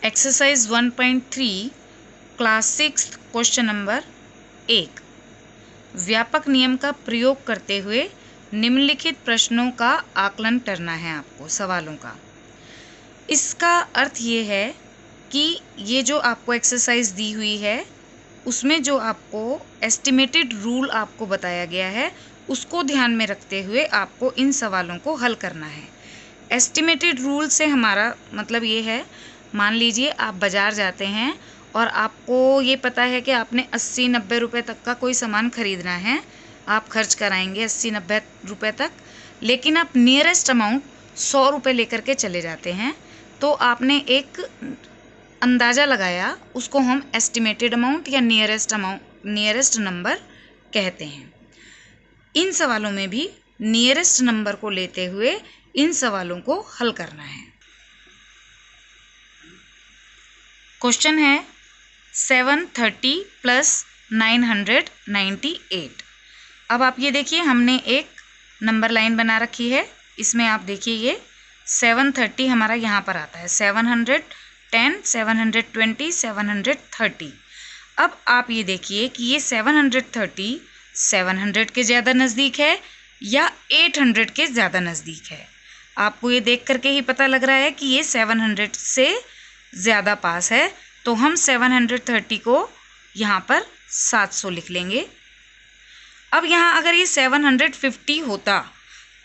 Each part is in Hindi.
Exercise 1.3 class 6 question number 1। व्यापक नियम का प्रयोग करते हुए निम्नलिखित प्रश्नों का आकलन करना है आपको, सवालों का। इसका अर्थ ये है कि ये जो आपको एक्सरसाइज दी हुई है उसमें जो आपको एस्टिमेटेड रूल आपको बताया गया है उसको ध्यान में रखते हुए आपको इन सवालों को हल करना है। एस्टिमेटेड रूल से हमारा मतलब ये है, मान लीजिए आप बाज़ार जाते हैं और आपको ये पता है कि आपने 80-90 रुपये तक का कोई सामान ख़रीदना है, आप खर्च कराएंगे 80-90 रुपये तक, लेकिन आप नियरेस्ट अमाउंट 100 रुपये लेकर के चले जाते हैं, तो आपने एक अंदाज़ा लगाया, उसको हम एस्टिमेटेड अमाउंट या नियरेस्ट नंबर कहते हैं। इन सवालों में भी नियरेस्ट नंबर को लेते हुए इन सवालों को हल करना है। क्वेश्चन है 730 प्लस 998। अब आप ये देखिए, हमने एक नंबर लाइन बना रखी है, इसमें आप देखिए ये 730 हमारा यहाँ पर आता है, 710, 720, 730। अब आप ये देखिए कि ये 730 700 के ज़्यादा नज़दीक है या 800 के ज़्यादा नज़दीक है। आपको ये देख करके ही पता लग रहा है कि ये 700 से ज़्यादा पास है, तो हम 730 को यहाँ पर 700 लिख लेंगे। अब यहाँ अगर ये 750 होता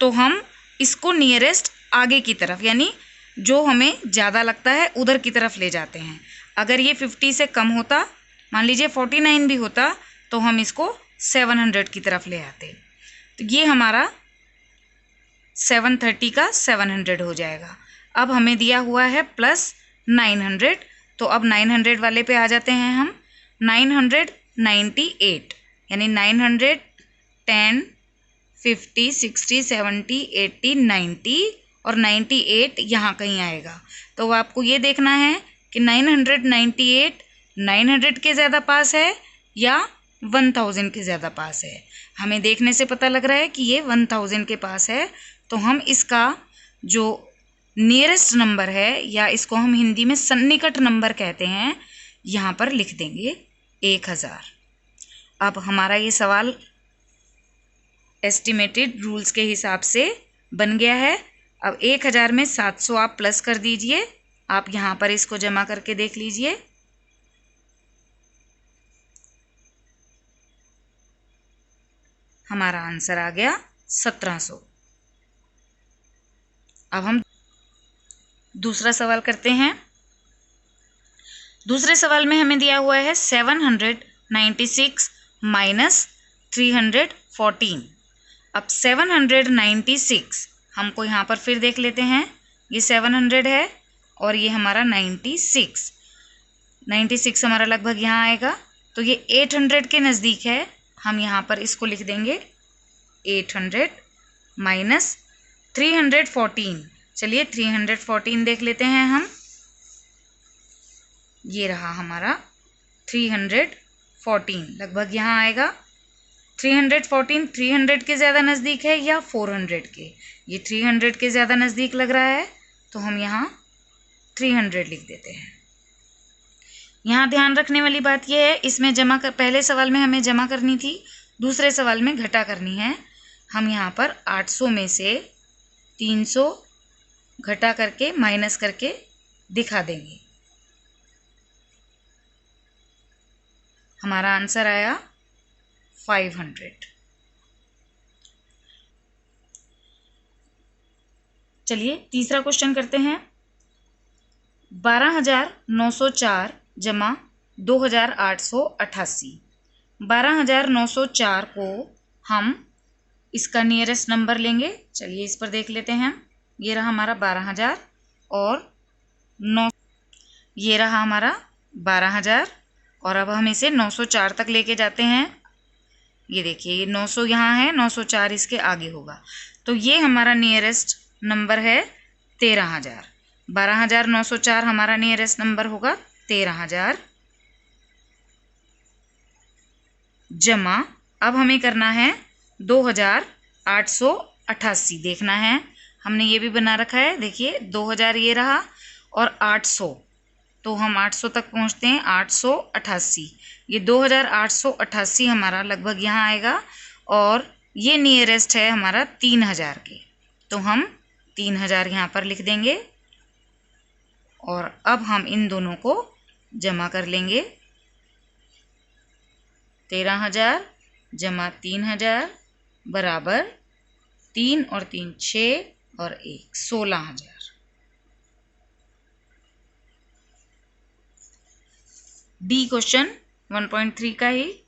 तो हम इसको नियरेस्ट आगे की तरफ, यानी जो हमें ज़्यादा लगता है उधर की तरफ ले जाते हैं। अगर ये 50 से कम होता, मान लीजिए 49 भी होता, तो हम इसको 700 की तरफ ले आते। तो ये हमारा 730 का 700 हो जाएगा। अब हमें दिया हुआ है प्लस 900, तो अब 900 वाले पे आ जाते हैं हम। 998 यानी 910, 50, 60, 70, 80, 90 और 98 यहाँ कहीं आएगा। तो आपको ये देखना है कि 998 900 के ज़्यादा पास है या 1000 के ज़्यादा पास है। हमें देखने से पता लग रहा है कि ये 1000 के पास है, तो हम इसका जो नियरेस्ट नंबर है, या इसको हम हिंदी में सन्निकट नंबर कहते हैं, यहाँ पर लिख देंगे 1000। अब हमारा ये सवाल एस्टिमेटेड रूल्स के हिसाब से बन गया है। अब 1000 में 700 आप प्लस कर दीजिए। आप यहाँ पर इसको जमा करके देख लीजिए। हमारा आंसर आ गया 1700। अब हम दूसरा सवाल करते हैं। दूसरे सवाल में हमें दिया हुआ है 796 माइनस 314। अब 796 हमको यहाँ पर फिर देख लेते हैं, ये 700 है और ये हमारा 96 हमारा लगभग यहाँ आएगा, तो ये 800 के नज़दीक है। हम यहाँ पर इसको लिख देंगे 800 माइनस 314। चलिए 314 देख लेते हैं हम। ये रहा हमारा 314, लगभग यहाँ आएगा। 314 300 के ज़्यादा नज़दीक है या 400 के? ये 300 के ज़्यादा नज़दीक लग रहा है, तो हम यहाँ 300 लिख देते हैं। यहाँ ध्यान रखने वाली बात यह है, इसमें पहले सवाल में हमें जमा करनी थी, दूसरे सवाल में घटा करनी है। हम यहाँ पर 800 में से 300 घटा करके माइनस करके दिखा देंगे। हमारा आंसर आया 500। चलिए तीसरा क्वेश्चन करते हैं। 12,904 जमा 2,888। 12,904 को हम इसका नियरेस्ट नंबर लेंगे। चलिए इस पर देख लेते हैं। ये रहा हमारा 12,000 और 9, ये रहा हमारा 12,000, और अब हम इसे 904 तक लेके जाते हैं। ये देखिए, ये 900 यहाँ है, 904 इसके आगे होगा, तो ये हमारा नियरेस्ट नंबर है 13,000। 12,904 हमारा नियरेस्ट नंबर होगा 13,000 जमा, अब हमें करना है 2,888 देखना है। हमने ये भी बना रखा है, देखिए 2000 ये रहा और 800 तो हम 800 तक पहुंचते हैं। 888, ये 2888 हमारा लगभग यहाँ आएगा, और ये नियरेस्ट है हमारा 3000 के, तो हम 3000 यहाँ पर लिख देंगे। और अब हम इन दोनों को जमा कर लेंगे। 13000 जमा 3000 बराबर 3 और 3 6 और 1 16000। डी क्वेश्चन 1.3 का ही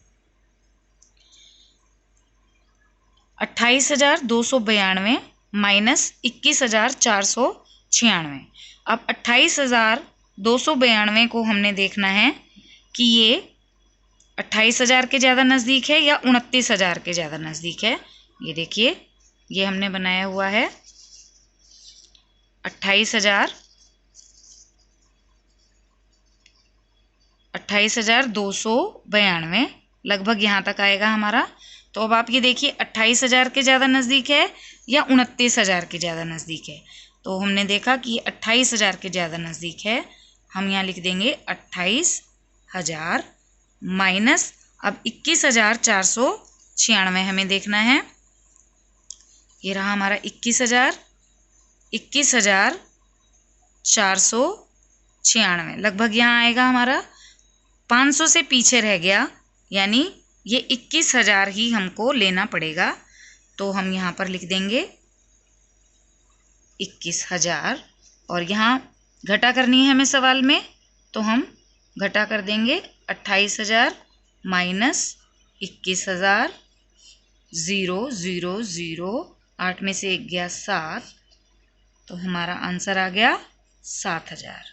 28,292 माइनस 21,496। अब 28,292 को हमने देखना है कि ये 28,000 के ज़्यादा नज़दीक है या 29,000 के ज़्यादा नज़दीक है। ये देखिए, ये हमने बनाया हुआ है 28,292 लगभग यहाँ तक आएगा हमारा। तो अब आप ये देखिए 28,000 के ज़्यादा नज़दीक है या 29,000 के ज़्यादा नज़दीक है। तो हमने देखा कि 28,000 के ज़्यादा नज़दीक है। हम यहाँ लिख देंगे 28,000 माइनस, अब 21,496 हमें देखना है। ये रहा हमारा 21,496 लगभग यहाँ आएगा हमारा। 500 से पीछे रह गया, यानी ये 21,000 ही हमको लेना पड़ेगा। तो हम यहाँ पर लिख देंगे 21,000, और यहाँ घटा करनी है हमें सवाल में, तो हम घटा कर देंगे 28,000 माइनस 21,000, 0 0 0, 8 में से 1 गया 7, तो हमारा आंसर आ गया 7,000।